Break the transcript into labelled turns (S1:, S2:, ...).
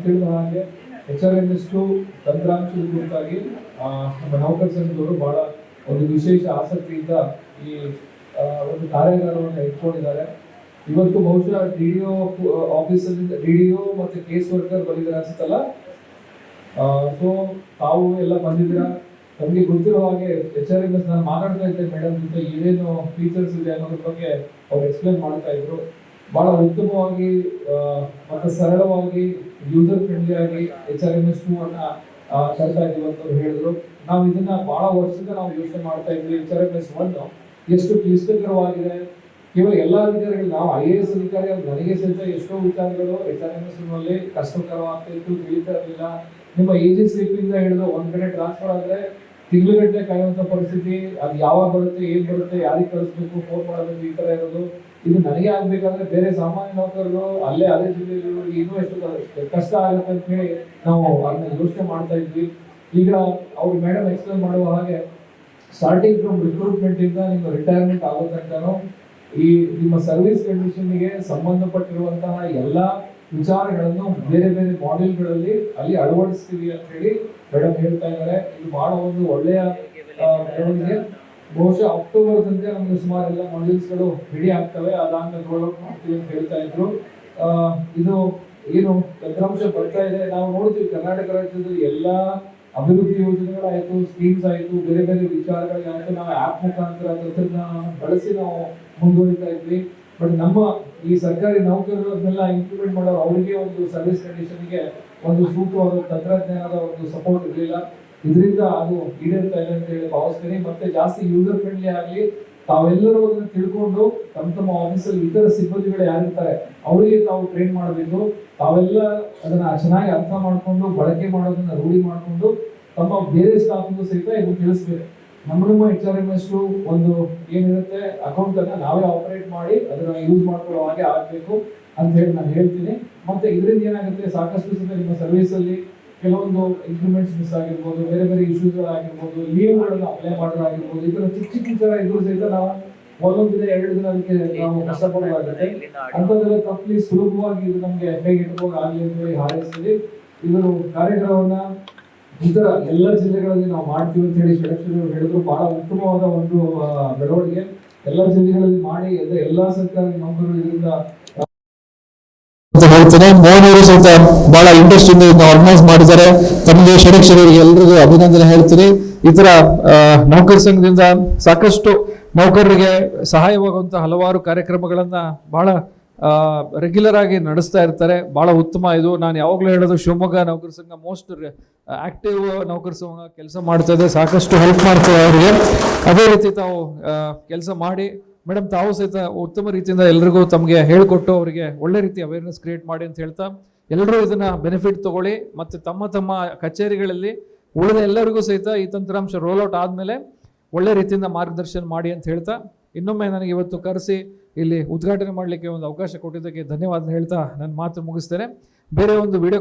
S1: ತಿಳಿದ ಹಾಗೆ HRMS ತಂತ್ರಾಂಶದ ಕುರಿತಾಗಿ ನಮ್ಮ ನೌಕರ ಸಂಘದವರು ಬಹಳ ಒಂದು ವಿಶೇಷ ಆಸಕ್ತಿಯಿಂದ ಈ ಒಂದು ಕಾರ್ಯಾಗಾರವನ್ನು ಇಟ್ಕೊಂಡಿದ್ದಾರೆ. ಇವತ್ತು ಬಹುಶಃ DDO ಆಫೀಸಲ್ಲಿ DDO ಮತ್ತೆ ಕೇಸ್ ವರ್ಕರ್ ಬಂದಿದ್ದಾರೆ ಅನ್ಸುತ್ತಲ್ಲ. ಸೊ ತಾವು ಎಲ್ಲ ಬಂದಿದ್ದೀರಾ. ನಮಗೆ ಗೊತ್ತಿರೋ ಹಾಗೆ HRMS ನಾನು ಮಾತಾಡ್ತಾ ಇದ್ದೆ ಮೇಡಮ್ ಜೊತೆ, ಏನೇನು ಫೀಚರ್ಸ್ ಇದೆ ಅನ್ನೋದ್ರ ಬಗ್ಗೆ ಅವ್ರು ಎಕ್ಸ್ಪ್ಲೇನ್ ಮಾಡ್ತಾ ಇದ್ರು. ಬಹಳ ಉತ್ತಮವಾಗಿ ಮತ್ತೆ ಸರಳವಾಗಿ ಯೂಸರ್ ಫ್ರೆಂಡ್ಲಿ ಆಗಿ HRMS 2 ಅನ್ನ ತರ್ತಾ ಇದೀವಿ ಅಂತ ಹೇಳಿದ್ರು. ನಾವು ಇದನ್ನ ಬಹಳ ವರ್ಷದಿಂದ ನಾವು ಯೋಚನೆ ಮಾಡ್ತಾ ಇದ್ವಿ. HRMS 1 ಎಷ್ಟು ಕ್ಲಿಷ್ಟಕರವಾಗಿದೆ. ಕೇವಲ ಎಲ್ಲ ಅಧಿಕಾರಿಗಳು, ನಾವು IAS ಅಧಿಕಾರಿ ನನಗೆ ಸಹಿತ ಎಷ್ಟೋ ವಿಚಾರಗಳು HRMS ನಲ್ಲಿ ಕಷ್ಟಕರವಾಗ್ತಾ ಇತ್ತು, ತಿಳಿತಾ ಇರಲಿಲ್ಲ. ನಿಮ್ಮ ಏಜೆನ್ಸಿ ಸ್ಲಿಪ್ಪಿಂದ ಹಿಡಿದು ಒಂದ್ ಕಡೆ ಟ್ರಾನ್ಸ್ಫರ್ ಆದ್ರೆ ತಿಂಗಳುಗಟ್ಟಲೆ ಕಾಯುವಂತ ಪರಿಸ್ಥಿತಿ, ಅದು ಯಾವಾಗ ಬರುತ್ತೆ, ಏನ್ ಬರುತ್ತೆ, ಯಾರಿಗೆ ಕಳಿಸ್ಬೇಕು, ಫೋನ್ ಮಾಡಬೇಕು, ಈ ತರ ಇರೋದು. ಇದು ನನಗೆ ಆಗ್ಬೇಕಾದ್ರೆ ಬೇರೆ ಸಾಮಾನ್ಯ ನೌಕರರು ಅಲ್ಲೇ ಅದೇ ಜಿಲ್ಲೆಯಲ್ಲಿ ಇನ್ನೂ ಎಷ್ಟು ಕಷ್ಟ ಆಗುತ್ತೆ ಅಂತ ಹೇಳಿ ನಾವು ಅದನ್ನ ಯೋಚನೆ ಮಾಡ್ತಾ ಇದ್ವಿ. ಈಗ ಅವ್ರು ಮೇಡಮ್ ಎಕ್ಸ್ಪ್ಲೇನ್ ಮಾಡುವ ಹಾಗೆ ಸ್ಟಾರ್ಟಿಂಗ್ ಫ್ರಮ್ ರಿಕ್ರೂಟ್ಮೆಂಟ್ ಇಂದ ನಿಮ್ಮ ರಿಟೈರ್ಮೆಂಟ್ ಆಗೋ ತನಕನೂ ಈ ನಿಮ್ಮ ಸರ್ವಿಸ್ ಕಂಡೀಷನ್ಗೆ ಸಂಬಂಧಪಟ್ಟಿರುವಂತಹ ಎಲ್ಲಾ ವಿಚಾರಗಳನ್ನು ಬೇರೆ ಬೇರೆ ಮಾಡ್ಯೂಲ್ಗಳಲ್ಲಿ ಅಲ್ಲಿ ಅಳವಡಿಸ್ತೀವಿ ಅಂತ ಹೇಳಿ ಮೇಡಮ್ ಹೇಳ್ತಾ ಇದ್ದಾರೆ. ಇದು ಬಹಳ ಒಂದು ಒಳ್ಳೆಯ ಬೆಳವಣಿಗೆ. ಬಹುಶಃ ಅಕ್ಟೋಬರ್ ತನಕ ನಮಗೆ ಸುಮಾರು ಎಲ್ಲ ಮಾಡ್ಯೂಲ್ಸ್ಗಳು ರೆಡಿ ಆಗ್ತವೆ, ಅದಾದ್ಮೇಲೆ ರೋಲ್ ಔಟ್ ಮಾಡ್ತೀವಿ ಅಂತ ಹೇಳ್ತಾ ಇದ್ರು. ಇದು ಏನು ತಂತ್ರಾಂಶ ಬರ್ತಾ ಇದೆ, ನಾವು ನೋಡ್ತೀವಿ ಕರ್ನಾಟಕ ರಾಜ್ಯದಲ್ಲಿ ಎಲ್ಲಾ ಅಭಿವೃದ್ಧಿ ಯೋಜನೆಗಳಾಯ್ತು, ಸ್ಕೀಮ್ಸ್ ಆಯ್ತು, ಬೇರೆ ಬೇರೆ ವಿಚಾರಗಳಾಯ್ತು, ನಾವು ಆ್ಯಪ್ ಮುಖಾಂತರ ತಂತ್ರಜ್ಞಾನ ಬಳಸಿ ನಾವು ಮುಂದುವರಿತಾ ಇದ್ವಿ. ಬಟ್ ನಮ್ಮ ಈ ಸರ್ಕಾರಿ ನೌಕರರು ಅದನ್ನೆಲ್ಲ ಇಂಪ್ಲಿಮೆಂಟ್ ಮಾಡೋರು, ಅವರಿಗೆ ಒಂದು ಸರ್ವಿಸ್ ಕಂಡೀಷನ್ಗೆ ಒಂದು ಸೂಕ್ತವಾದ ತಂತ್ರಜ್ಞಾನದ ಒಂದು ಸಪೋರ್ಟ್ ಇರಲಿಲ್ಲ. ಇದರಿಂದ ಅದು ಈಡೇರ್ತಾ ಇದೆ ಅಂತ ಹೇಳಿ ಭಾವಿಸ್ತೀನಿ. ಮತ್ತೆ ಜಾಸ್ತಿ ಯೂಸರ್ ಫ್ರೆಂಡ್ಲಿ ಆಗಲಿ, ತಾವೆಲ್ಲರೂ ಅದನ್ನು ತಿಳ್ಕೊಂಡು ತಮ್ಮ ಆಫೀಸಲ್ಲಿ ಇತರ ಸಿಬ್ಬಂದಿಗಳು ಯಾರಿರ್ತಾರೆ ಅವರಿಗೆ ತಾವು ಟ್ರೈನ್ ಮಾಡಬೇಕು. ತಾವೆಲ್ಲ ಅದನ್ನ ಚೆನ್ನಾಗಿ ಅರ್ಥ ಮಾಡ್ಕೊಂಡು ಬಳಕೆ ಮಾಡೋದನ್ನ ರೂಢಿ ಮಾಡ್ಕೊಂಡು ತಮ್ಮ ಬೇರೆ ಸ್ಟಾಫ್ಗೂ ಸಹಿತ ಇದು ತಿಳಿಸ್ಬೇಕು. ನಮ್ಮ HRMS ಒಂದು ಏನಿರುತ್ತೆ ಅಕೌಂಟ್ ಅನ್ನ ನಾವೇ ಆಪರೇಟ್ ಮಾಡಿ ಅದನ್ನ ಯೂಸ್ ಮಾಡ್ಕೊಳ್ಳೋ ಹಾಗೆ ಆಗ್ಬೇಕು ಅಂತ ಹೇಳಿ ನಾನು ಹೇಳ್ತೀನಿ. ಮತ್ತೆ ಇದರಿಂದ ಏನಾಗುತ್ತೆ, ಸಾಕಷ್ಟು ಸಲ ನಿಮ್ಮ ಸರ್ವಿಸ್ ಅಲ್ಲಿ ಕೆಲವೊಂದು ಇಂಪ್ಲಿಮೆಂಟ್ಸ್ ಮಿಸ್ ಆಗಿರ್ಬೋದು, ಬೇರೆ ಬೇರೆ ಇಶ್ಯೂಸ್ಗಳಾಗಿರ್ಬೋದು, ಲೀವ್ಗಳನ್ನ ಅಪ್ಲೈ ಮಾಡೋದಾಗಿರ್ಬೋದು, ಈ ತರ ಚಿಕ್ಕ ಚಿಕ್ಕ ವಿಚಾರ ಇದ್ರೂ ಸಹಿತ ನಾವು ಒಂದೊಂದು ದಿನ 2 ದಿನ ಅದಕ್ಕೆ ನಾವು ಕಷ್ಟಪಡೋದಾಗುತ್ತೆ. ಅಂಥದ್ದೆಲ್ಲ ತಪ್ಪಲಿ ಸುಲಭವಾಗಿ ಇದು ನಮ್ಗೆ ಹೇಗೆ ಇಟ್ಕೊಂಡು ಆಗಲಿ ಅಂತ ಹೇಳಿ ಹಾರೈಸ್ತೀವಿ. ಇವರು ಕಾರ್ಯಕ್ರಮವನ್ನ ಇತರ ಎಲ್ಲ ಜಿಲ್ಲೆಗಳಲ್ಲಿ ನಾವು ಮಾಡ್ತೀವಿ ಅಂತ ಹೇಳಿ ಷಡಕ್ಷರರು ಹೇಳಿದ್ರು. ಬಹಳ ಉತ್ತಮವಾದ ಒಂದು ಬೆಳವಣಿಗೆ. ಎಲ್ಲ ಜಿಲ್ಲೆಗಳಲ್ಲಿ ಮಾಡಿ ಎಲ್ಲಾ ಸರ್ಕಾರಿ ನೌಕರರು ಇದರಿಂದ ಹೇಳ್ತೇನೆ. ಮೋಹನವರು ಸಹಿತ ಬಹಳ ಇಂಟ್ರೆಸ್ಟ್ ಇಂದ ಆರ್ಗನೈಸ್ ಮಾಡಿದ್ದಾರೆ. ತಮಗೆ ಷಡಕ್ಷರರಿಗೆ ಎಲ್ರಿಗೂ ಅಭಿನಂದನೆ ಹೇಳ್ತೀನಿ. ಈ ತರ ನೌಕರ ಸಂಘದಿಂದ ಸಾಕಷ್ಟು ನೌಕರರಿಗೆ ಸಹಾಯವಾಗುವಂತಹ ಹಲವಾರು ಕಾರ್ಯಕ್ರಮಗಳನ್ನ ಬಹಳ ರೆಗ್ಯುಲರ್ ಆಗಿ ನಡೆಸ್ತಾ ಇರ್ತಾರೆ. ಬಹಳ ಉತ್ತಮ ಇದು. ನಾನು ಯಾವಾಗಲೂ ಹೇಳೋದು, ಶಿವಮೊಗ್ಗ ನೌಕರ ಸಂಘ ಮೋಸ್ಟ್ ಆಕ್ಟಿವ್ ನೌಕರ ಸಂಘ ಕೆಲಸ ಮಾಡ್ತಾ ಇದೆ, ಸಾಕಷ್ಟು ಹೆಲ್ಪ್ ಮಾಡ್ತೇವೆ ಅವರಿಗೆ. ಅದೇ ರೀತಿ ತಾವು ಕೆಲಸ ಮಾಡಿ ಮೇಡಮ್, ತಾವು ಸಹಿತ ಉತ್ತಮ ರೀತಿಯಿಂದ ಎಲ್ರಿಗೂ ತಮಗೆ ಹೇಳಿಕೊಟ್ಟು ಅವರಿಗೆ ಒಳ್ಳೆ ರೀತಿ ಅವೇರ್ನೆಸ್ ಕ್ರಿಯೇಟ್ ಮಾಡಿ ಅಂತ ಹೇಳ್ತಾ, ಎಲ್ಲರೂ ಇದನ್ನ ಬೆನಿಫಿಟ್ ತಗೊಳ್ಳಿ. ಮತ್ತೆ ತಮ್ಮ ತಮ್ಮ ಕಚೇರಿಗಳಲ್ಲಿ ಉಳಿದ ಎಲ್ಲರಿಗೂ ಸಹಿತ ಈ ತಂತ್ರಾಂಶ ರೋಲ್ ಔಟ್ ಆದ್ಮೇಲೆ ಒಳ್ಳೆ ರೀತಿಯಿಂದ ಮಾರ್ಗದರ್ಶನ ಮಾಡಿ ಅಂತ ಹೇಳ್ತಾ, ಇನ್ನೊಮ್ಮೆ ನನಗೆ ಇವತ್ತು ಕರೆಸಿ ಇಲ್ಲಿ ಉದ್ಘಾಟನೆ ಮಾಡಲಿಕ್ಕೆ ಒಂದು ಅವಕಾಶ ಕೊಟ್ಟಿದ್ದಕ್ಕೆ ಧನ್ಯವಾದ ಹೇಳ್ತಾ ನನ್ನ ಮಾತು ಮುಗಿಸ್ತೇನೆ. ಬೇರೆ ಒಂದು ವಿಡಿಯೋ